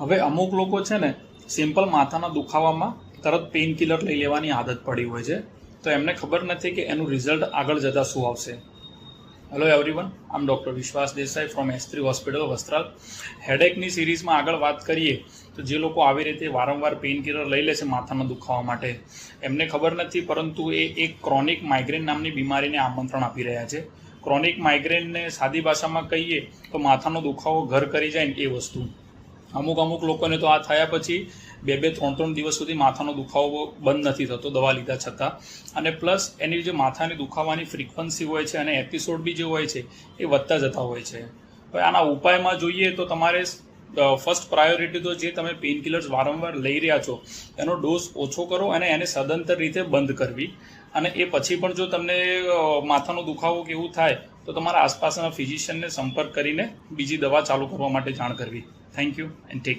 હવે અમુક લોકો છે ને સિમ્પલ માથાના દુખાવામાં તરત પેઇન કિલર લઈ લેવાની આદત પડી હોય છે, તો એમને ખબર નથી કે એનું રિઝલ્ટ આગળ જતાં શું આવશે. Hello everyone, I'm doctor Vishwas Desai from S3 hospital Vastral. હેડેકની સિરીઝમાં આગળ વાત કરીએ તો જે લોકો આવી રીતે વારંવાર પેઇન કિલર લઈ લે છે માથાના દુખાવા માટે, એમને ખબર નથી, પરંતુ એ એક ક્રોનિક માઇગ્રેન નામની બીમારીને આમંત્રણ આપી રહ્યા છે. ક્રોનિક માઇગ્રેનને સાદી ભાષામાં કહીએ તો માથાનો દુખાવો ઘર કરી જાય ને એ વસ્તુ. અમુક લોકોને તો આ થયા પછી 2-3 દિવસ સુધી માથાનો દુખાવો બંધ નથી થતો દવા લીધા છતાં, અને પ્લસ એની જે માથાની દુખાવાની ફ્રીક્વન્સી હોય છે અને એપિસોડ બી જે હોય છે એ વધતા જતા હોય છે. હવે આના ઉપાયમાં જોઈએ તો તમારે ફર્સ્ટ પ્રાયોરિટી તો જે તમે પેઇન કિલર્સ વારંવાર લઈ રહ્યા છો એનો ડોઝ ઓછો કરો અને એને સદંતર રીતે બંધ કરવી. અને એ પછી પણ જો તમને માથાનો દુખાવો કે એવું થાય તો તમારા આસપાસના ફિઝિશિયનને સંપર્ક કરીને બીજી દવા ચાલુ કરવા માટે જાણ કરવી. Thank you and take